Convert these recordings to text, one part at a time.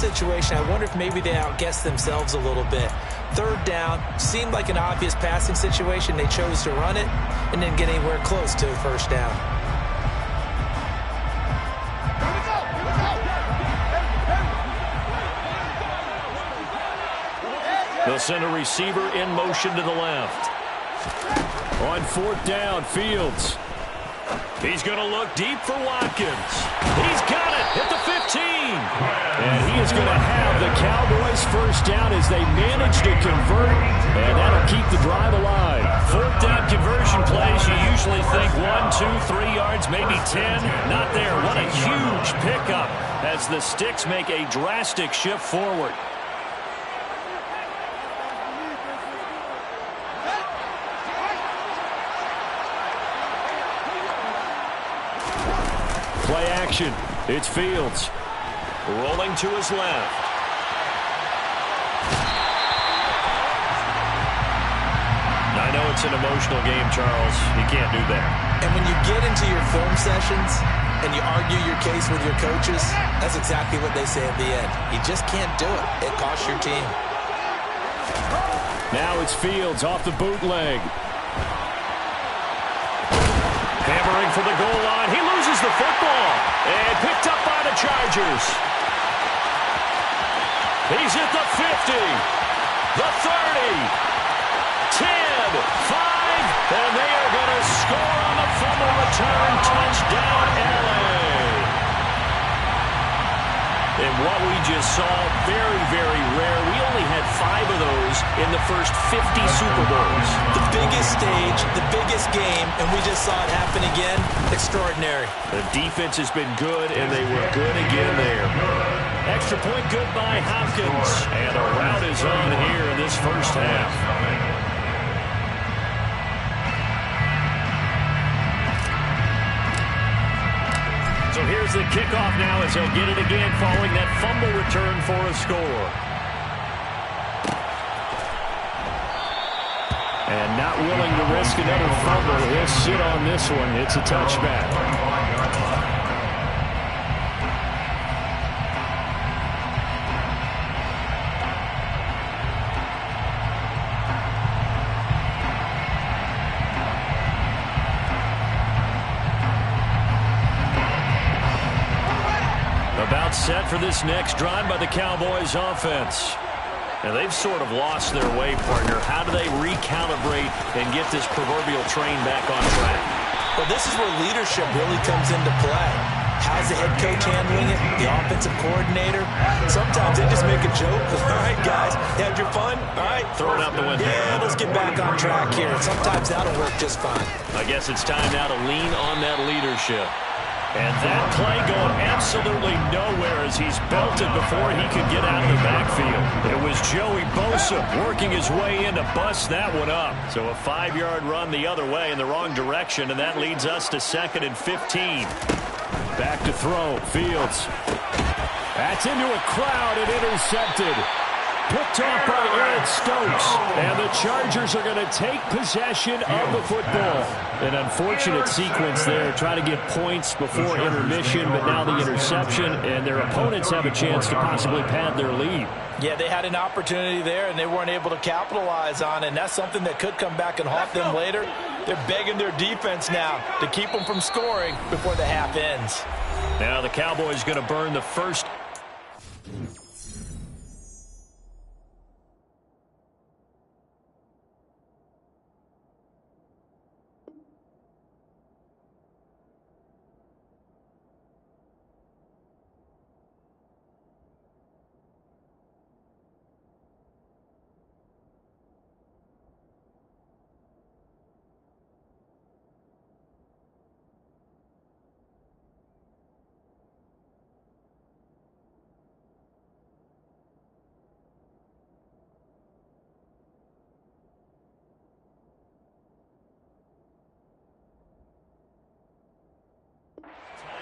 situation, I wonder if maybe they outguessed themselves a little bit. Third down, seemed like an obvious passing situation. They chose to run it and didn't get anywhere close to a first down. They'll send a receiver in motion to the left. On fourth down, Fields. He's going to look deep for Watkins. He's got it at the 15. And he is going to have the Cowboys first down as they manage to convert. And that'll keep the drive alive. Fourth down conversion plays, you usually think 1, 2, 3 yards, maybe 10. Not there. What a huge pickup as the Sticks make a drastic shift forward. Play action. It's Fields. Rolling to his left. I know it's an emotional game, Charles. You can't do that. And when you get into your film sessions and you argue your case with your coaches, that's exactly what they say at the end. You just can't do it. It costs your team. Now it's Fields off the bootleg. Hammering for the goal line. He loses the football. And picked up by the Chargers. He's at the 50. The 30. 10. 5. And they are going to score on the fumble return. Touchdown, LA. And what we just saw, very, very rare. We only had 5 of those in the first 50 Super Bowls. The biggest stage, the biggest game, and we just saw it happen again. Extraordinary. The defense has been good, and they were good again there. Extra point good by Hopkins. And a rout is on here in this first half. So here's the kickoff now as he'll get it again following that fumble return for a score. And not willing to risk another fumble. He'll sit on this one. It's a touchback. About set for this next drive by the Cowboys offense. And they've sort of lost their way, partner. How do they recalibrate and get this proverbial train back on track? Well, this is where leadership really comes into play. How's the head coach handling it? The offensive coordinator? Sometimes they just make a joke. All right, guys, you had your fun? All right. Throw it out the window. Yeah, let's get back on track here. Sometimes that'll work just fine. I guess it's time now to lean on that leadership. And that play going absolutely nowhere as he's belted before he could get out of the backfield. It was Joey Bosa working his way in to bust that one up. So a 5-yard run the other way in the wrong direction, and that leads us to 2nd and 15. Back to throw. Fields. That's into a crowd and intercepted. Picked off by Eric Stokes. And the Chargers are going to take possession of the football. An unfortunate sequence there. Try to get points before intermission, but now the interception, and their opponents have a chance to possibly pad their lead. Yeah, they had an opportunity there, and they weren't able to capitalize on it, and that's something that could come back and haunt them later. They're begging their defense now to keep them from scoring before the half ends. Now the Cowboys going to burn the first.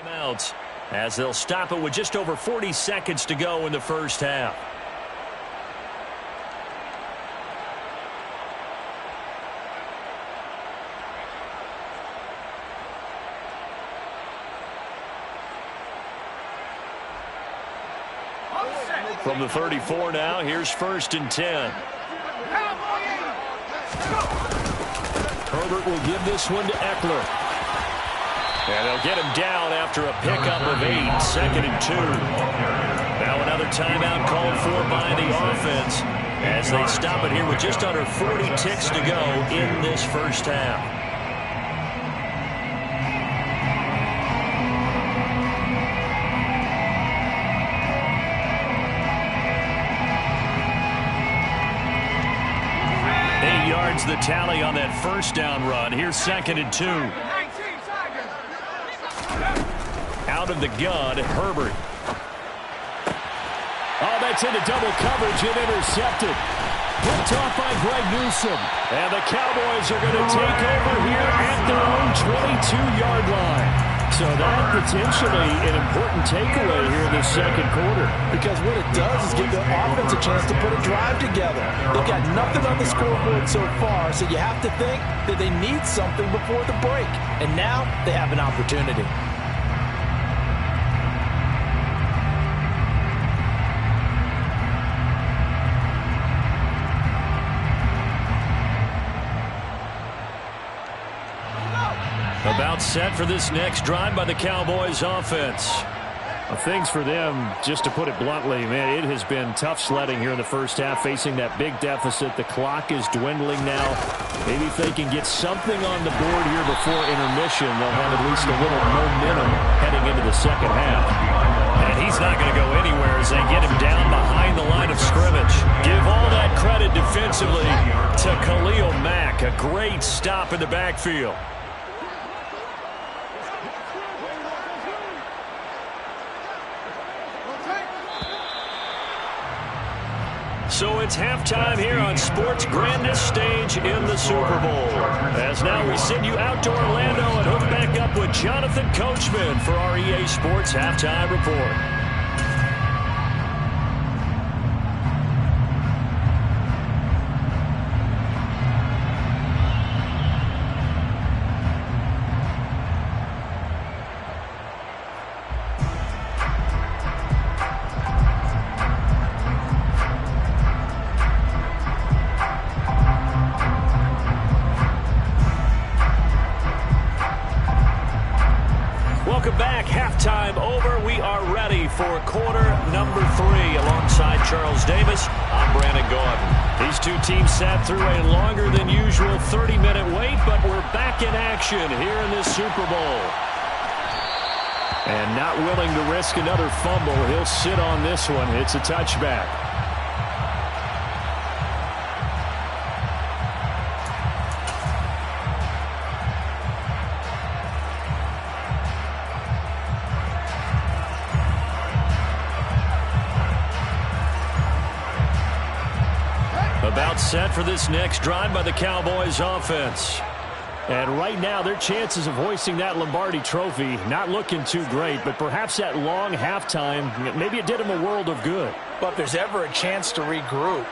Timeouts as they'll stop it with just over 40 seconds to go in the first half. From the 34 now, here's 1st and 10. Herbert will give this one to Eckler. And they'll get him down after a pickup of 8, 2nd and 2. Now another timeout called for by the offense as they stop it here with just under 40 ticks to go in this first half. The tally on that first down run. Here's 2nd and 2. Out of the gun, Herbert. Oh, that's into double coverage and intercepted. Picked off by Greg Newsome. And the Cowboys are going to take over here at their own 22-yard line. So that potentially an important takeaway here in the second quarter. Because what it does is give the offense a chance to put a drive together. They've got nothing on the scoreboard so far, so you have to think that they need something before the break. And now they have an opportunity. About set for this next drive by the Cowboys offense. Well, things for them, just to put it bluntly, man, it has been tough sledding here in the first half, facing that big deficit. The clock is dwindling now. Maybe if they can get something on the board here before intermission, they'll have at least a little momentum heading into the second half. And he's not going to go anywhere as they get him down behind the line of scrimmage. Give all that credit defensively to Khalil Mack. A great stop in the backfield. So it's halftime here on sports' grandest stage in the Super Bowl. As now we send you out to Orlando and hook back up with Jonathan Coachman for our EA Sports Halftime Report. Welcome back. Halftime over. We are ready for quarter number 3. Alongside Charles Davis, I'm Brandon Gordon. These two teams sat through a longer than usual 30-minute wait, but we're back in action here in this Super Bowl. And not willing to risk another fumble, he'll sit on this one. It's a touchback. About set for this next drive by the Cowboys offense. And right now, their chances of hoisting that Lombardi trophy not looking too great, but perhaps that long halftime, maybe it did them a world of good. But if there's ever a chance to regroup,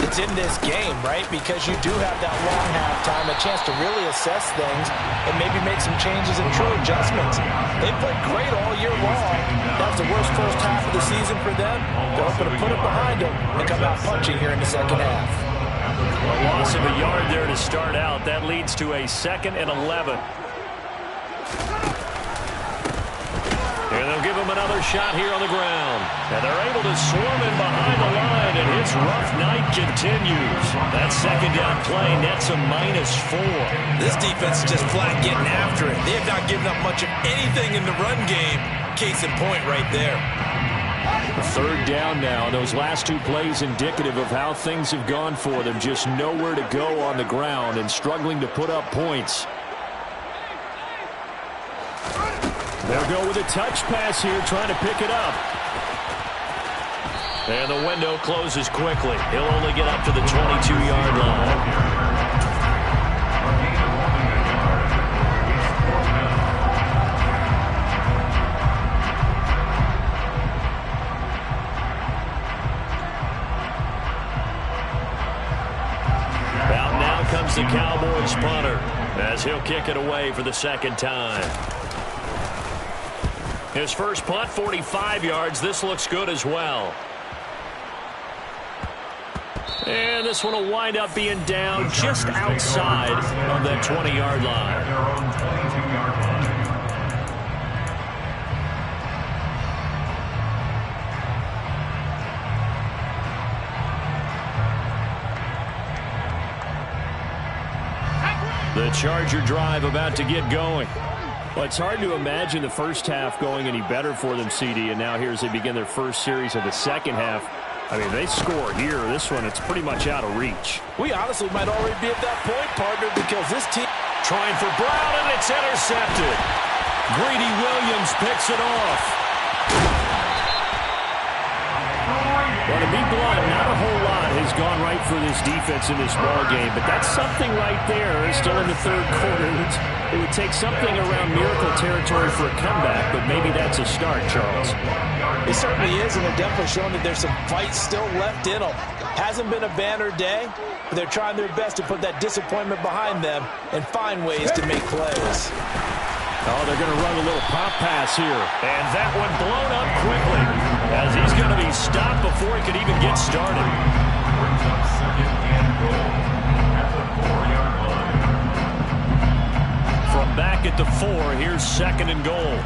it's in this game, right? Because you do have that long halftime, a chance to really assess things and maybe make some changes and true adjustments. They've played great all year long. That's the worst first half of the season for them. They're hoping to put it behind them and come out punching here in the second half. A loss of a yard there to start out. That leads to a 2nd and 11. And they'll give him another shot here on the ground. And they're able to swarm in behind the line, and his rough night continues. That second down play nets a -4. This defense is just flat getting after it. They have not given up much of anything in the run game. Case in point right there. Third down now. Those last two plays indicative of how things have gone for them. Just nowhere to go on the ground and struggling to put up points. They'll go with a touch pass here, trying to pick it up. And the window closes quickly. He'll only get up to the 22-yard line. The Cowboys punter as he'll kick it away for the second time. His first punt, 45 yards. This looks good as well. this one will wind up being down just outside of that 20-yard line. The Charger drive about to get going. Well, it's hard to imagine the first half going any better for them, CD, and now here as they begin their first series of the second half. I mean, they score here. This one, it's pretty much out of reach. We honestly might already be at that point, partner, because this team... Trying for Brown, and it's intercepted. Greedy Williams picks it off. Well, to be blunt, not a whole lot has gone right for this defense in this ball game, but that's something right there. Still in the third quarter. It would take something around miracle territory for a comeback, but maybe that's a start, Charles. It certainly is, and they're definitely showing that there's some fight still left in them. Hasn't been a banner day, but they're trying their best to put that disappointment behind them and find ways to make plays. Oh, they're going to run a little pop pass here. And that one blown up quickly as he's going to be stopped before he could even get started. From back at the 4, here's 2nd and goal.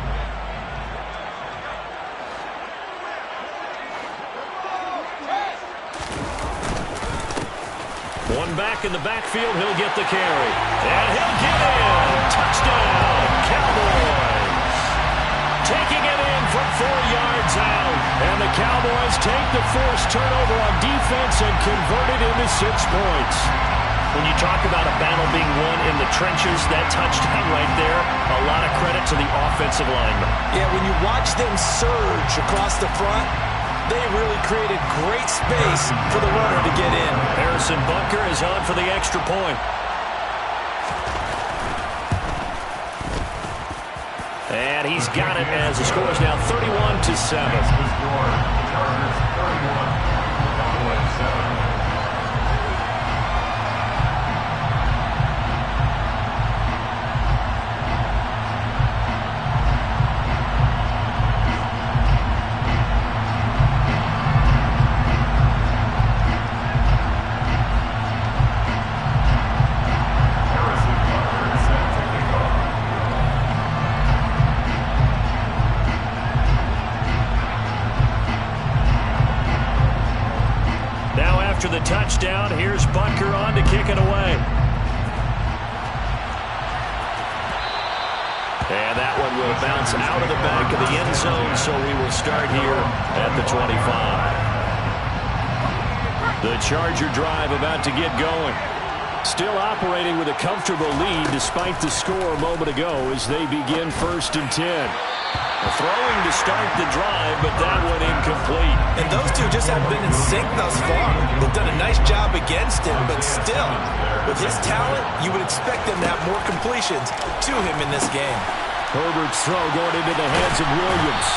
One back in the backfield, he'll get the carry. And he'll get in. Touchdown, Cowboys. Taking it in from 4 yards out. And the Cowboys take the forced turnover on defense and convert it into 6 points. When you talk about a battle being won in the trenches, that touchdown right there, a lot of credit to the offensive linemen. Yeah, when you watch them surge across the front, they really created great space for the runner to get in. Harrison Butker is on for the extra point. And he's got it as the score is now 31-7. After the touchdown, here's Butker on to kick it away. And that one will bounce out of the back of the end zone, so we will start here at the 25. The Charger drive about to get going. Still operating with a comfortable lead despite the score a moment ago as they begin 1st and 10. Throwing to start the drive, but that one incomplete. And those two just haven't been in sync thus far. They've done a nice job against him, but still, with his talent, you would expect them to have more completions to him in this game. Herbert's throw going into the hands of Williams.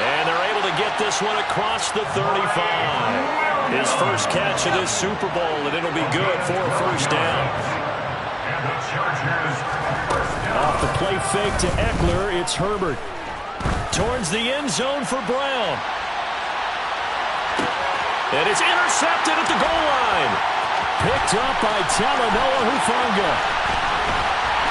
And they're able to get this one across the 35. His first catch of this Super Bowl, and it'll be good for a first down. Off the play fake to Eckler, it's Herbert. Towards the end zone for Brown. And it's intercepted at the goal line. Picked up by Talanoa Hufanga.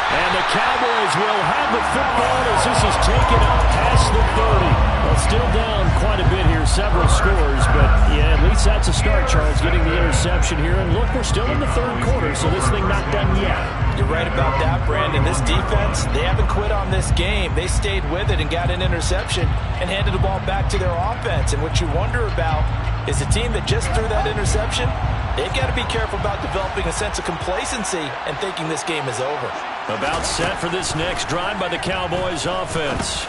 And the Cowboys will have the football as this is taken up past the 30. Well, still down quite a bit here, several scores, but yeah, at least that's a start, Charles, getting the interception here. And look, we're still in the third quarter, so this thing not done yet. You're right about that, Brandon. This defense, they haven't quit on this game. They stayed with it and got an interception and handed the ball back to their offense. And what you wonder about is the team that just threw that interception, they've got to be careful about developing a sense of complacency and thinking this game is over. About set for this next drive by the Cowboys offense.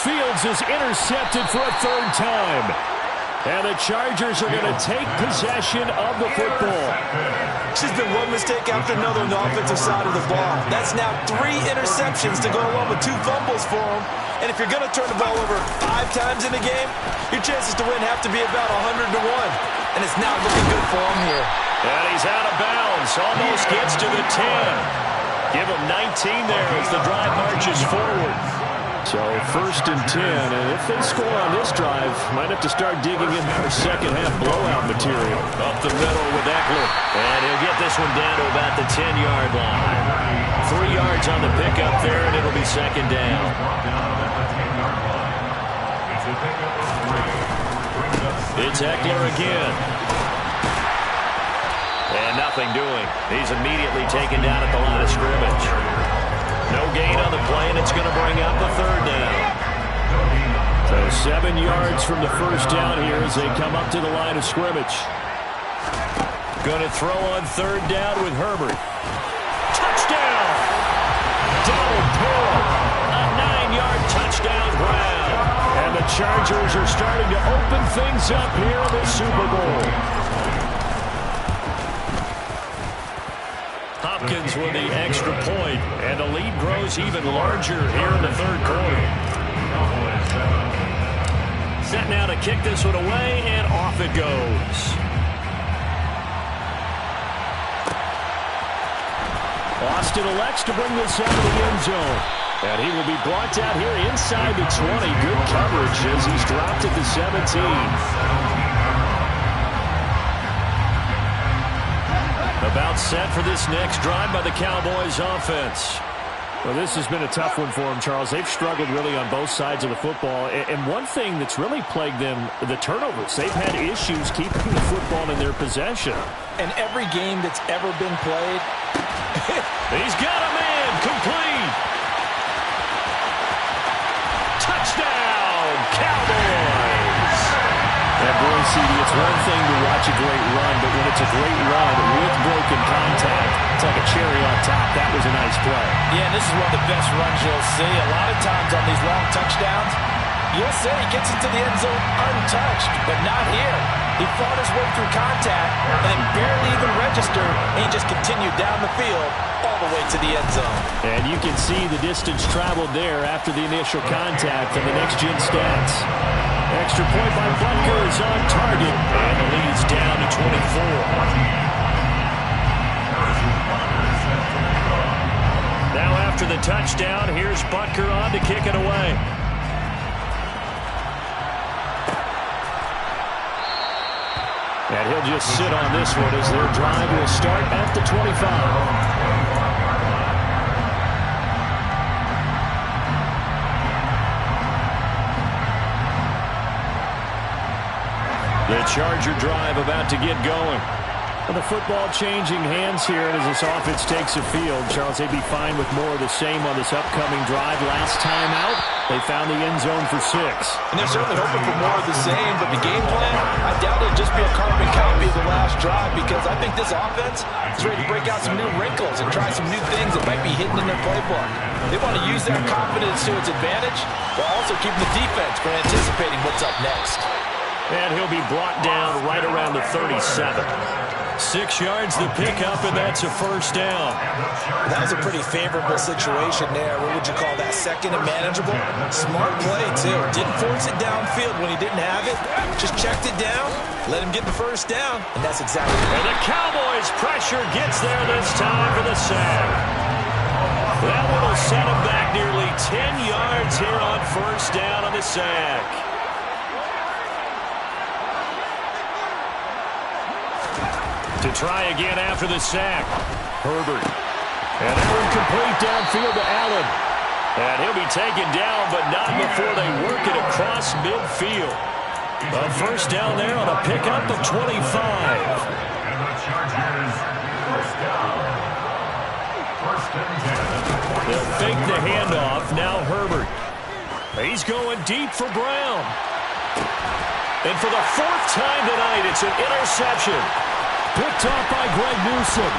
Fields is intercepted for a 3rd time. And the Chargers are going to take possession of the football. This has been one mistake after another on the offensive side of the ball. That's now 3 interceptions to go along with 2 fumbles for them. And if you're going to turn the ball over 5 times in a game, your chances to win have to be about 100 to 1. And it's not looking good for him here. And he's out of bounds. Almost gets to the 10. Give him 19 there as the drive marches forward. So 1st and 10, and if they score on this drive, might have to start digging in their second half blowout material. Up the middle with Eckler, and he'll get this one down to about the 10-yard line. 3 yards on the pickup there, and it'll be 2nd down. It's Eckler again. And nothing doing. He's immediately taken down at the line of scrimmage. No gain on the play, and it's going to bring up a 3rd down. So 7 yards from the 1st down here as they come up to the line of scrimmage. Going to throw on 3rd down with Herbert. Touchdown! Donald Pearl, a 9-yard touchdown grab. And the Chargers are starting to open things up here in the Super Bowl. Hopkins with the extra point, and the lead grows even larger here in the 3rd quarter. Set now to kick this one away, and off it goes. Austin elects to bring this out of the end zone. And he will be brought down here inside the 20. Good coverage as he's dropped at the 17. About set for this next drive by the Cowboys offense. Well, this has been a tough one for them, Charles. They've struggled really on both sides of the football. And one thing that's really plagued them, the turnovers. They've had issues keeping the football in their possession. And every game that's ever been played. He's got a man complete. Touchdown, Cowboys! And boy, CD, it's one thing to watch a great run, but when it's a great run with broken contact, it's like a cherry on top. That was a nice play. Yeah, this is one of the best runs you'll see. A lot of times on these long touchdowns, you'll say he gets into the end zone untouched, but not here. He fought his way through contact and then barely even registered, and he just continued down the field all the way to the end zone. And you can see the distance traveled there after the initial contact on the next-gen stats. Extra point by Butker is on target, and the lead's down to 24. Now after the touchdown, here's Butker on to kick it away. And he'll just sit on this one as their drive will start at the 25. The Charger drive about to get going. Well, the football changing hands here as this offense takes the field. Charles, they'd be fine with more of the same on this upcoming drive. Last time out, they found the end zone for 6. And they're certainly hoping for more of the same, but the game plan, I doubt it'll just be a carbon copy of the last drive, because I think this offense is ready to break out some new wrinkles and try some new things that might be hidden in their playbook. They want to use that confidence to its advantage, while also keeping the defense from anticipating what's up next. And he'll be brought down right around the 37. 6 yards the pickup, and that's a 1st down. That was a pretty favorable situation there. What would you call that? Second and manageable? Smart play, too. Didn't force it downfield when he didn't have it. Just checked it down, let him get the 1st down, and that's exactly what And the Cowboys' pressure gets there this time for the sack. That one will set him back nearly 10 yards here on 1st down on the sack. To try again after the sack. Herbert. And that one complete downfield to Allen. And he'll be taken down, but not before they work it across midfield. A 1st down there on a pickup of 25. They'll fake the handoff. Now Herbert. He's going deep for Brown. And for the 4th time tonight, it's an interception. Picked off by Greg Newsom.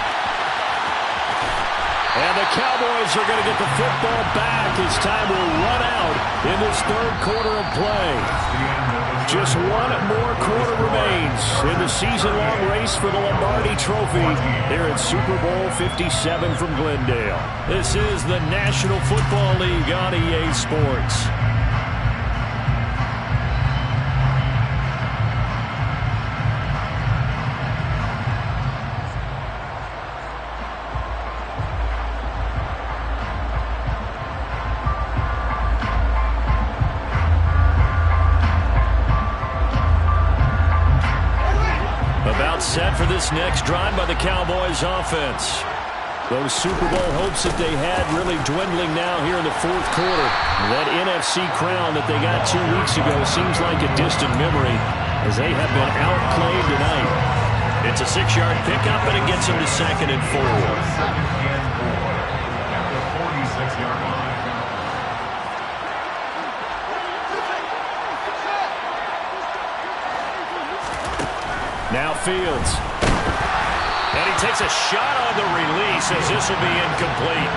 And the Cowboys are going to get the football back as time will run out in this 3rd quarter of play. Just one more quarter remains in the season-long race for the Lombardi Trophy here at Super Bowl 57 from Glendale. This is the National Football League on EA Sports. About set for this next drive by the Cowboys offense. Those Super Bowl hopes that they had really dwindling now here in the fourth quarter. That NFC crown that they got 2 weeks ago seems like a distant memory as they have been outplayed tonight. It's a 6-yard pickup, and it gets them to 2nd and 4. Now Fields. And he takes a shot on the release as this will be incomplete.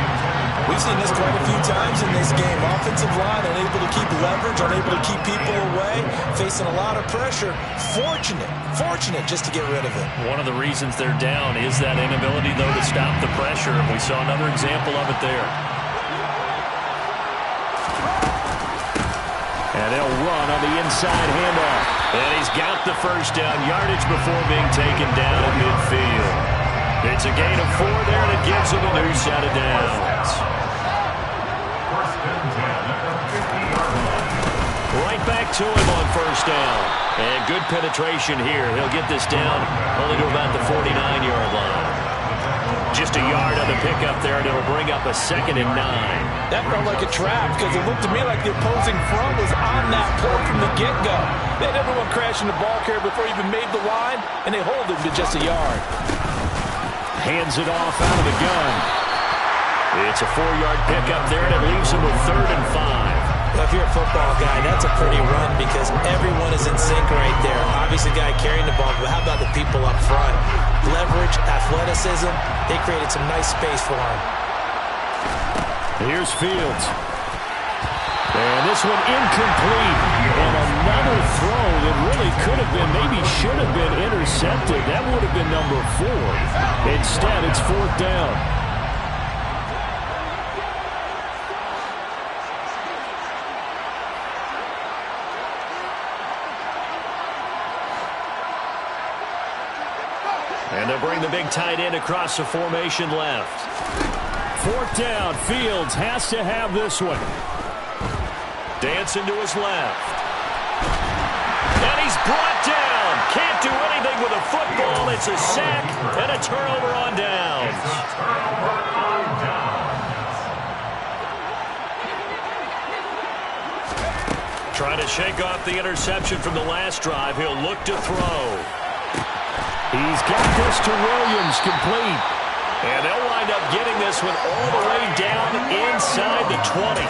We've seen this quite a few times in this game. Offensive line unable to keep leverage, unable to keep people away, facing a lot of pressure. Fortunate just to get rid of it. One of the reasons they're down is that inability, though, to stop the pressure. We saw another example of it there. And they'll run on the inside handoff. And he's got the first down yardage before being taken down at midfield. It's a gain of 4 there, and it gives him a new set of downs. Right back to him on first down. And good penetration here. He'll get this down only to about the 49-yard line. Just a yard on the pickup there, and it'll bring up a 2nd and 9. That felt like a trap because it looked to me like the opposing front was on that play from the get-go. They had everyone crashing the ball carrier before he even made the line, and they hold him to just a yard. Hands it off out of the gun. It's a 4-yard pickup there, and it leaves him with 3rd and 5. Well, if you're a football guy, that's a pretty run because everyone is in sync right there. Obviously, the guy carrying the ball, but how about the people up front? Leverage, athleticism, they created some nice space for him. Here's Fields. And this one incomplete. And another throw that really could have been, maybe should have been intercepted. That would have been number 4. Instead, it's 4th down. And they'll bring the big tight end across the formation left. 4th down. Fields has to have this one. Dancing to his left. And he's brought down. Can't do anything with a football. It's a sack and a turnover on downs. Trying to shake off the interception from the last drive. He'll look to throw. He's got this to Williams, complete. And they'll wind up getting this one all the way down inside the 20.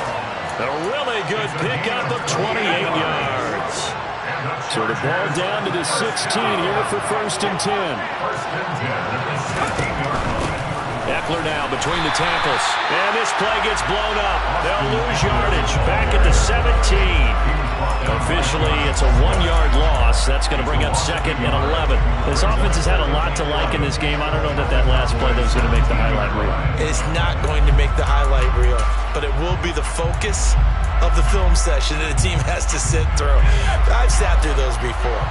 A really good pickup of 28 yards. So the ball down to the 16 here for 1st and 10. Eckler now between the tackles. And this play gets blown up. They'll lose yardage. Back at the 17. Officially, it's a 1-yard loss. That's going to bring up 2nd and 11. This offense has had a lot to like in this game. I don't know that last play that was going to make the highlight reel. It's not going to make the highlight reel, but it will be the focus of the film session that the team has to sit through. I've sat through those before.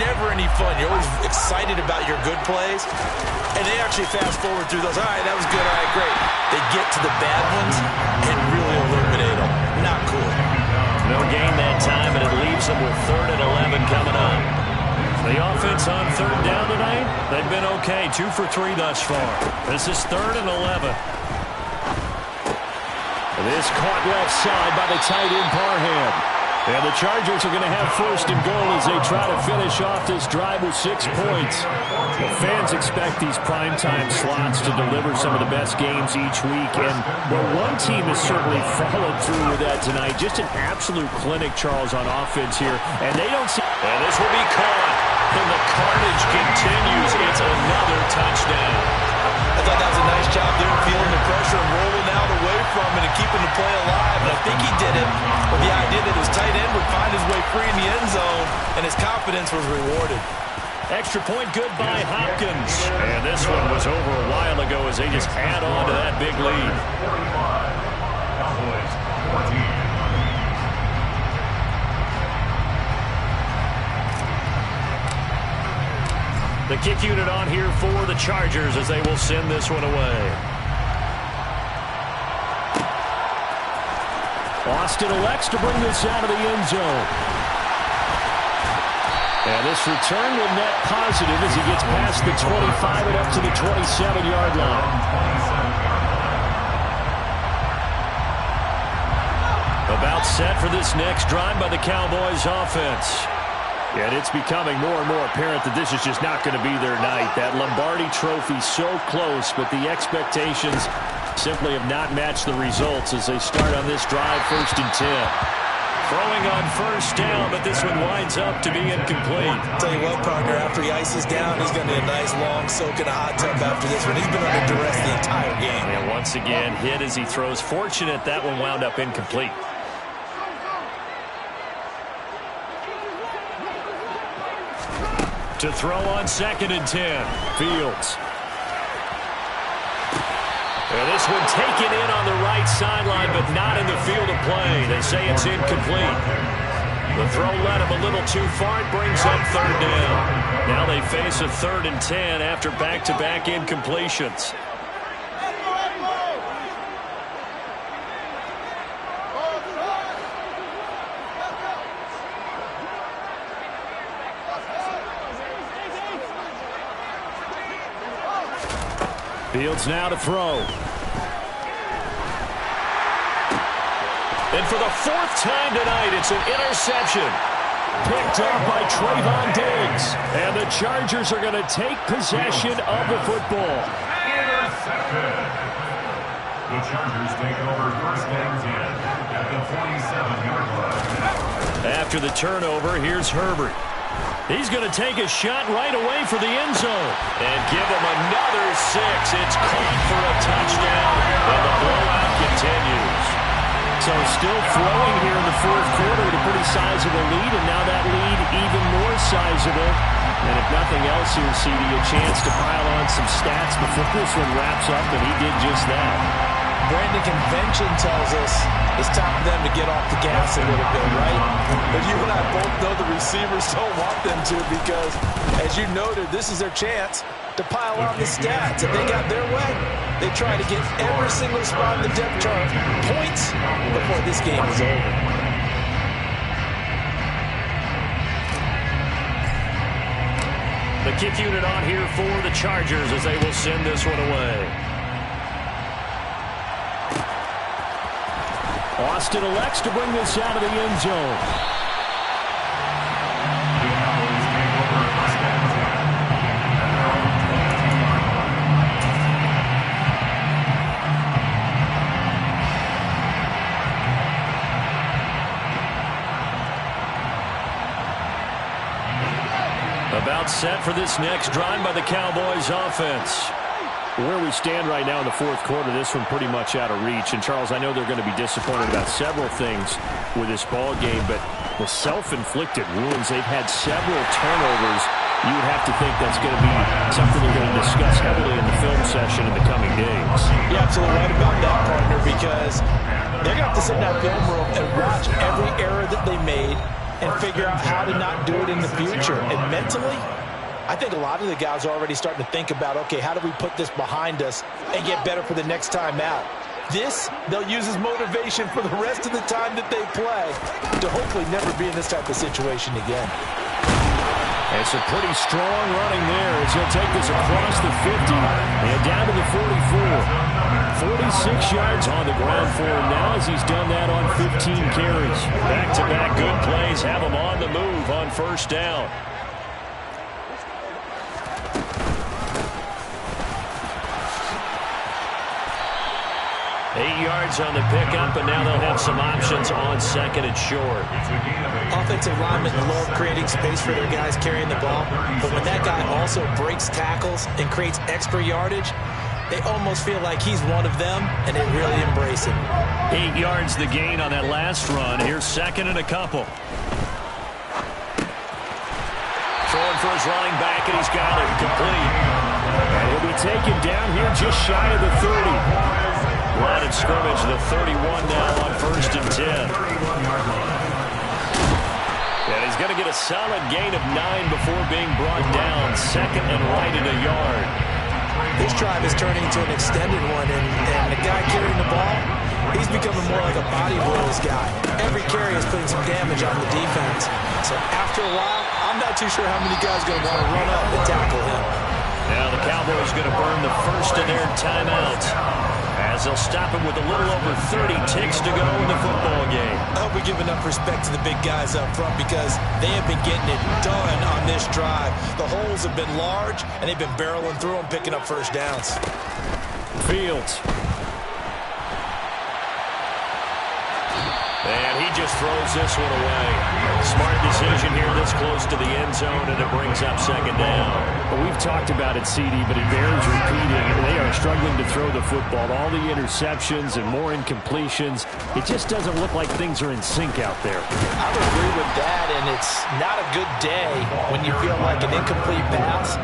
Never any fun. You're always excited about your good plays, and they actually fast forward through those. All right, that was good. All right, great. They get to the bad ones and really illuminate them. Not cool. No gain that time, and it leaves them with 3rd and 11 coming up. The offense on 3rd down tonight, they've been okay. 2 for 3 thus far. This is 3rd and 11. This caught left side by the tight end Parham. And the Chargers are going to have 1st and goal as they try to finish off this drive with 6 points. The fans expect these primetime slots to deliver some of the best games each week. And well, one team has certainly followed through with that tonight. Just an absolute clinic, Charles, on offense here. And they don't see... And this will be caught. And the carnage continues. It's another touchdown. I thought that was a nice job there, feeling the pressure and rolling out away from it and keeping the play alive. And I think he did it with the idea that his tight end would find his way free in the end zone, and his confidence was rewarded. Extra point good by Hopkins. And this one was over a while ago as they just add on to that big lead. The kick unit on here for the Chargers as they will send this one away. Austin elects to bring this out of the end zone. And this return will net positive as he gets past the 25 and up to the 27-yard line. About set for this next drive by the Cowboys offense. And it's becoming more and more apparent that this is just not going to be their night. That Lombardi trophy so close, but the expectations simply have not matched the results as they start on this drive, 1st and 10. Throwing on 1st down, but this one winds up to be incomplete. Tell you what, partner, after he ices down, he's going to need a nice long soak in a hot tub after this one. He's been under duress the entire game. And once again, hit as he throws. Fortunate that one wound up incomplete. To throw on 2nd and 10. Fields. And this one taken in on the right sideline, but not in the field of play. They say it's incomplete. The throw led him a little too far. It brings up 3rd down. Now they face a 3rd and 10 after back-to-back incompletions. Fields now to throw. And for the 4th time tonight, it's an interception. Picked up by Trayvon Diggs. And the Chargers are going to take possession of the football. Intercepted. The Chargers take over 1st and 10 at the 47-yard line. After the turnover, here's Herbert. He's going to take a shot right away for the end zone. And give him another 6. It's caught for a touchdown. And the blowout continues. So still throwing here in the 4th quarter with a pretty sizable lead, and now that lead even more sizable. And if nothing else here, CD, a chance to pile on some stats before this one wraps up, and he did just that. Brandon, convention tells us it's time for them to get off the gas a little bit, right? But you and I both know the receivers don't want them to because, as you noted, this is their chance to pile on the stats. If they got their way, they try to get every single spot in the depth chart points before this game is over. The kick unit on here for the Chargers as they will send this one away. Austin elects to bring this out of the end zone. About set for this next drive by the Cowboys offense. Where we stand right now in the 4th quarter, this one pretty much out of reach. And, Charles, I know they're going to be disappointed about several things with this ball game, but the self-inflicted wounds, they've had several turnovers. You would have to think that's going to be something they're going to discuss heavily in the film session in the coming days. You're absolutely right about that, partner, because they're going to have to sit in that film room and watch every error that they made and figure out how to not do it in the future. And mentally, I think a lot of the guys are already starting to think about, okay, how do we put this behind us and get better for the next time out? This, they'll use as motivation for the rest of the time that they play to hopefully never be in this type of situation again. It's a pretty strong running there as he'll take this across the 50 and down to the 44. 46 yards on the ground for him now as he's done that on 15 carries. Back-to-back good plays have him on the move on 1st down. Yards on the pickup, and now they'll have some options on 2nd and short. Offensive linemen love creating space for their guys carrying the ball, but when that guy also breaks tackles and creates extra yardage, they almost feel like he's one of them, and they really embrace him. 8 yards the gain on that last run. Here's 2nd and a couple. Throwing for his running back, and he's got it complete. And he'll be taken down here just shy of the 30. Line of scrimmage, the 31 now on 1st and 10. And he's going to get a solid gain of 9 before being brought down. 2nd and right at a yard. This drive is turning into an extended one, and the guy carrying the ball, he's becoming more like a body blows guy. Every carry is putting some damage on the defense. So after a while, I'm not too sure how many guys are going to want to run up and tackle him. Now the Cowboys going to burn the first of their timeouts as they'll stop it with a little over 30 ticks to go in the football game. I hope we give enough respect to the big guys up front because they have been getting it done on this drive. The holes have been large, and they've been barreling through them, picking up first downs. Fields. And he just throws this one away. Smart decision here this close to the end zone, and it brings up second down. Well, we've talked about it, CD, but it bears repeating. They are struggling to throw the football. All the interceptions and more incompletions. It just doesn't look like things are in sync out there. I would agree with that, and it's not a good day when you feel like an incomplete pass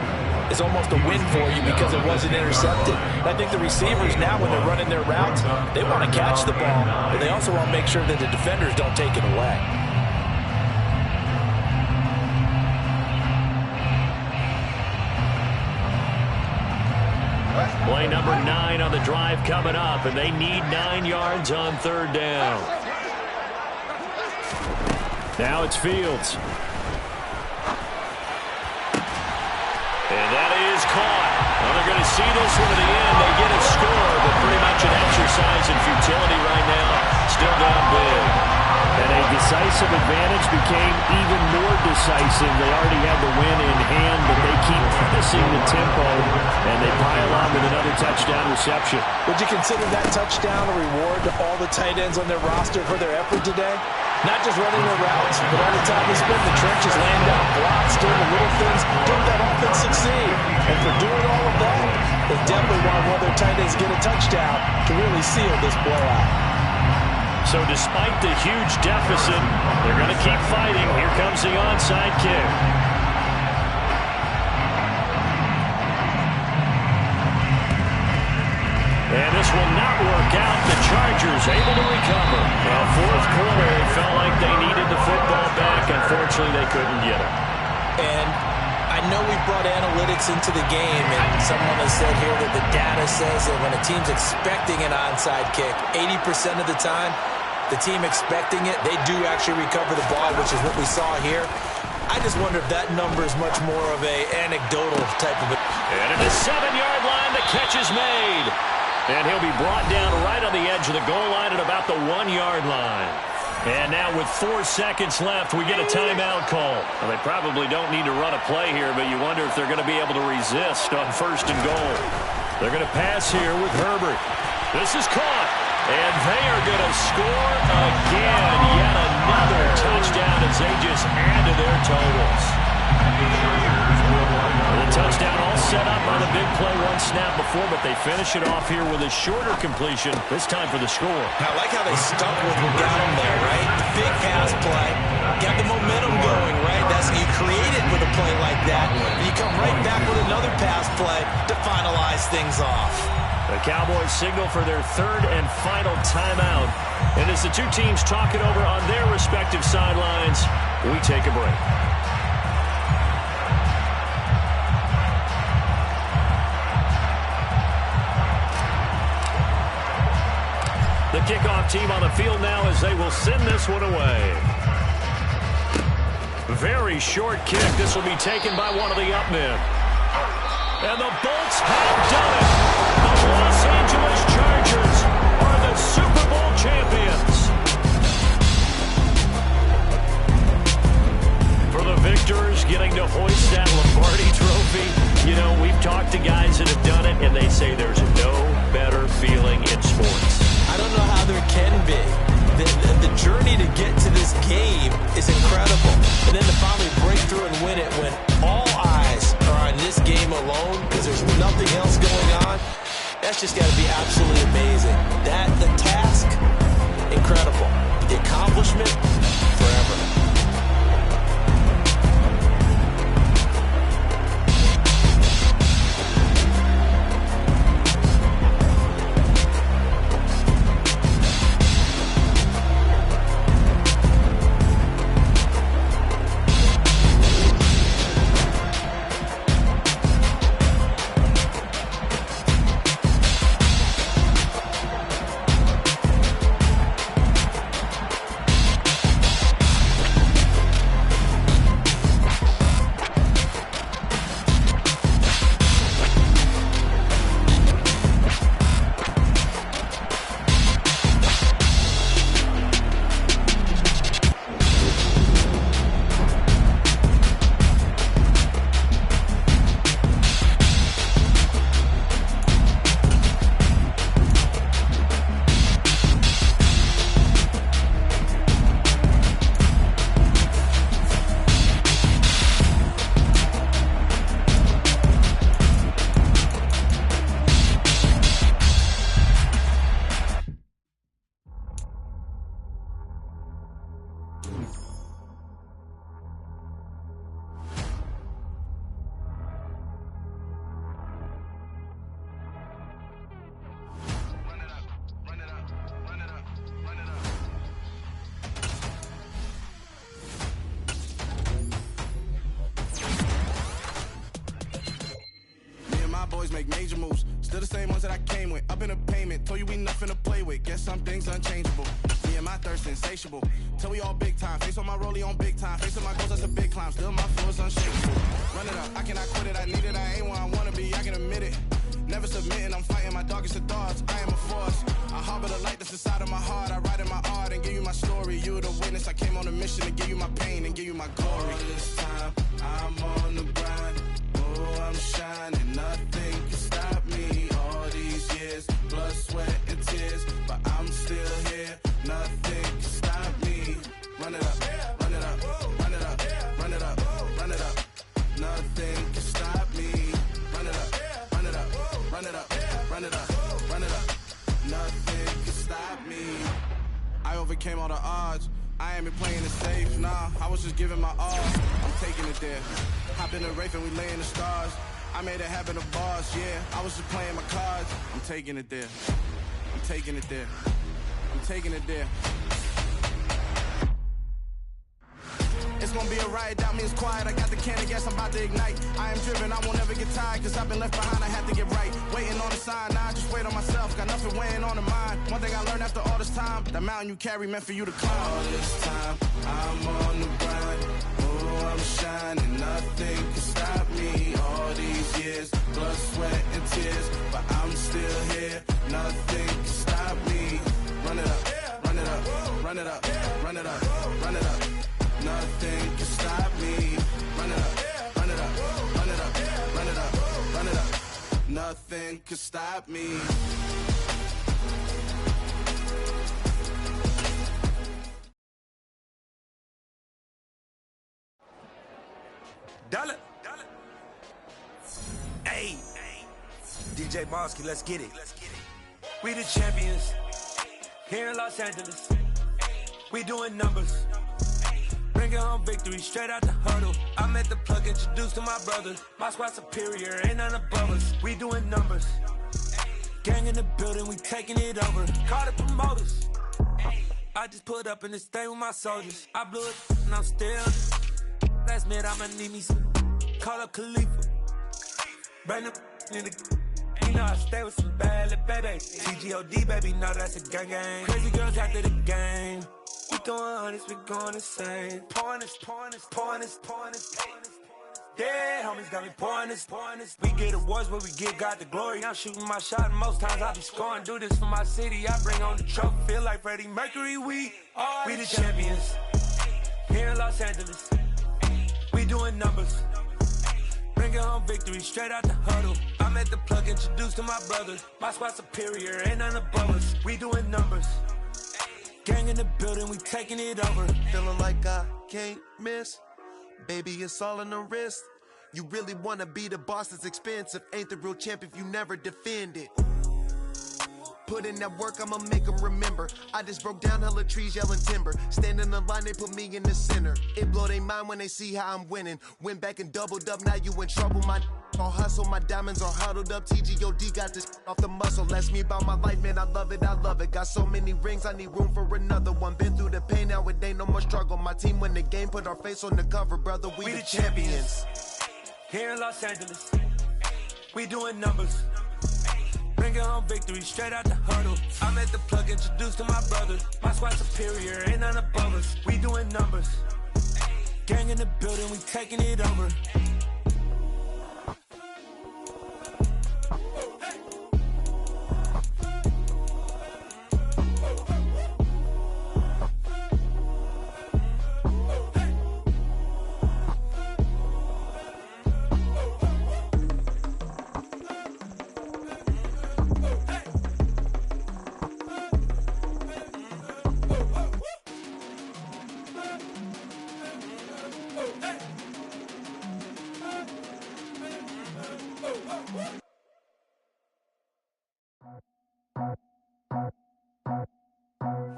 is almost a win for you because it wasn't intercepted. And I think the receivers now, when they're running their routes, they want to catch the ball, but they also want to make sure that the defenders don't take it away. Play number 9 on the drive coming up, and they need 9 yards on third down. Now it's Fields. And that is caught. Well, they're going to see this one to the end. They get a score, but pretty much an exercise in futility right now. Still down big. And a decisive advantage became even more decisive. They already had the win in hand, but they keep pressing the tempo, and they pile on with another touchdown reception. Would you consider that touchdown a reward to all the tight ends on their roster for their effort today? Not just running their routes, but all the time they spend in the trenches, laying down blocks, doing the little things, doing that offense succeed. And for doing all of that, they definitely want one of their tight ends get a touchdown to really seal this blowout. So despite the huge deficit, they're going to keep fighting. Here comes the onside kick. And this will not work out. The Chargers able to recover. Now, fourth quarter, it felt like they needed the football back. Unfortunately, they couldn't get it. And I know we brought analytics into the game, and someone has said here that the data says that when a team's expecting an onside kick, 80% of the time, the team expecting it, they do actually recover the ball, which is what we saw here. I just wonder if that number is much more of a anecdotal type of a... And at the 7-yard line, the catch is made. And he'll be brought down right on the edge of the goal line at about the 1-yard line. And now with 4 seconds left, we get a timeout call. Well, they probably don't need to run a play here, but you wonder if they're going to be able to resist on first and goal. They're going to pass here with Herbert. This is caught. And they are going to score again. Yet another touchdown as they just add to their totals. The touchdown all set up on a big play, one snap before, but they finish it off here with a shorter completion, this time for the score. I like how they stuck with what got them there, right? The big pass play, got the momentum going, right? That's you create it with a play like that, and you come right back with another pass play to finalize things off. The Cowboys signal for their third and final timeout. And as the two teams talk it over on their respective sidelines, we take a break. The kickoff team on the field now as they will send this one away. Very short kick. This will be taken by one of the up men. And the Bolts have done it. The Los Angeles Chargers are the Super Bowl champions. For the victors getting to hoist that Lombardi trophy, you know, we've talked to guys that have done it, and they say there's no better feeling in sports. I don't know how there can be. The journey to get to this game is incredible. And then to finally break through and win it when all eyes are on this game alone because there's nothing else going on, that's just got to be absolutely amazing. The task, incredible. The accomplishment, forever. make major moves. Still the same ones that I came with. Up in the payment, told you we nothing to play with. Guess some things unchangeable. Me and my thirst insatiable. Till we all big time. Face on my rollie on big time. Facing my goals, that's a big climb. Still my flow is unshakable. Run it up, I cannot quit it. I need it, I ain't where I wanna be. I can admit it. Never submitting, I'm fighting my darkest of thoughts. I am a force. I harbor the light that's inside of my heart. I write in my art and give you my story. You the witness. I came on a mission to give you my pain and give you my glory. All this time, I'm on the grind. Oh, I'm shining. Nothing can stop me. All these years, blood, sweat, and tears. But I'm still here. Nothing can stop me. Run it up, run it up, run it up, run it up, run it up. Nothing can stop me. Run it up, run it up, run it up, run it up, run it up. Nothing can stop me. I overcame all the odds. I ain't been playing it safe, nah. I was just giving my all. I'm taking it there. Hop in the Wraith and we lay in the stars. I made it happen to bars, yeah. I was just playing my cards. I'm taking it there. I'm taking it there. I'm taking it there. It's gonna be a riot, doubt me it's quiet. I got the can of gas, I'm about to ignite. I am driven, I won't ever get tired. Cause I've been left behind, I had to get right. Waiting on the sign, now I just wait on myself. Got nothing weighing on the mind. One thing I learned after all this time, the mountain you carry meant for you to climb. All this time, I'm on the grind. Oh, I'm shining, nothing can stop me. All these years, blood, sweat, and tears. But I'm still here, nothing can stop me. Run it up, run it up, run it up, run it up, run it up. Nothing can stop me. Run it up, run it up, run it up, run it up, run it up. Nothing can stop me. Dollar. Hey, DJ Bosky, let's get it. We the champions here in Los Angeles. We doing numbers. Bringing home victory straight out the huddle. I'm at the plug, introduced to my brothers. My squad superior, ain't none above us. We doing numbers. Gang in the building, we taking it over. Call the promoters. I just put up in this thing with my soldiers. I blew it and I'm still. Last minute, I'ma need me some. Call up Khalifa. Bring them in the. You know I stay with some bad little baby. TGOD, baby, know that's a gang gang. Crazy girls after the game. We throwing hundreds, we going insane. Pouring this. Yeah, homies got me pouring this. We get awards, but we give God the glory. I'm shooting my shot, and most times I be scoring. Do this for my city, I bring on the trophy. Feel like Freddie Mercury, we the champions. Here in Los Angeles, we doing numbers. Bringing home victory straight out the huddle. I'm at the plug, introduced to my brothers. My squad superior, ain't none above us. We doing numbers. Gang in the building, we taking it over. Feeling like I can't miss. Baby, it's all in the wrist. You really wanna be the boss, it's expensive. Ain't the real champ if you never defend it. Put in that work, I'ma make them remember. I just broke down hella trees, yelling timber. Stand in the line, they put me in the center. It blow they mind when they see how I'm winning. Went back and doubled up, now you in trouble. My all hustle, my diamonds are huddled up. TGOD got this off the muscle. Ask me about my life, man, I love it, I love it. Got so many rings, I need room for another one. Been through the pain, now it ain't no more struggle. My team win the game, put our face on the cover, brother. We the champions. Here in Los Angeles, we doing numbers. Bringing home victory straight out the huddle. I'm at the plug, introduced to my brothers. My squad superior, ain't none above us. We doing numbers. Gang in the building, we taking it over.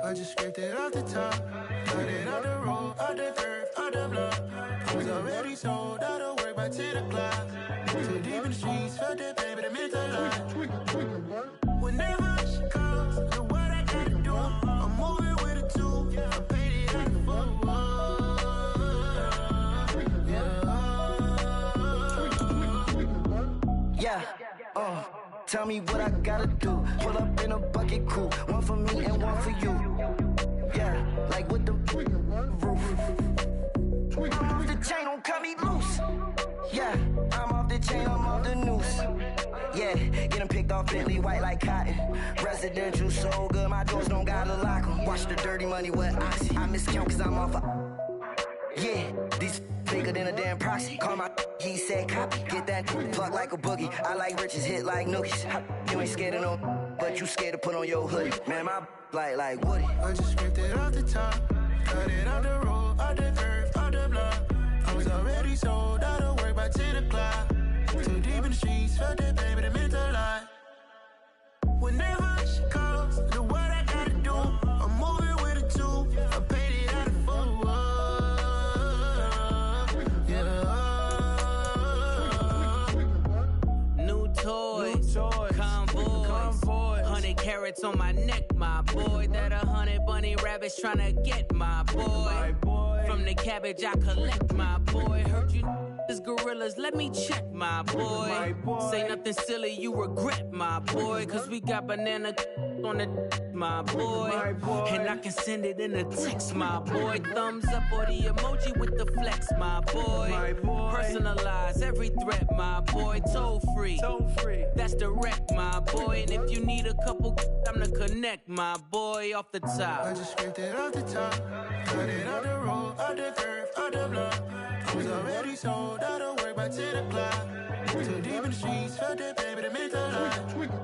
I just scraped it off the top, got it out the road, out the dirt, out the block. I was already sold, out of work by 10 o'clock. Too deep in the streets, felt that pain, but it meant a lot. Whenever she calls, do what I gotta do. I'm moving with a two, I'm painted like a fool. Tell me what I gotta do. Pull up in a bucket crew. One for me and one for you. Yeah, like with the roof. I'm off the chain, don't cut me loose. Yeah, I'm off the chain, I'm off the noose. Yeah, getting picked off Bentley, white like cotton. Residential so good, my doors don't gotta lock 'em. Watch the dirty money with Oxy. I miscount cause I'm off yeah, these bigger than a damn proxy. Call my he said copy. Get that plug like a boogie. I like riches, hit like nookies. You ain't scared of no, but you scared to put on your hoodie. Man, my like Woody. I just scraped it off the top. Cut it off the road, off the curve, off the block. I was already sold out of work by 10 o'clock. Too deep in the streets, felt that baby, that meant a lot. Whenever she calls, do what I gotta do. I'm moving with a two. I paid it out of full. Yeah. New toys, convoys, 100 carats on my neck, my boy. That 100 bunny rabbits tryna get my boy. From the cabbage I collect, my boy. Heard you is gorillas, let me check, my boy. Say nothing silly, you regret, my boy. Cause we got banana on the my boy. And I can send it in a text, my boy. Thumbs up or the emoji with the flex, my boy. Personalize every threat, my boy. Toll free, that's direct, my boy. And if you need a couple, I'm to connect, my boy. Off the top, I just scraped it off the top. Cut it off the road, off the curve, off the block. I was already sold out of work by 10 o'clock. Too deep in the streets, felt that baby, that meant a lot.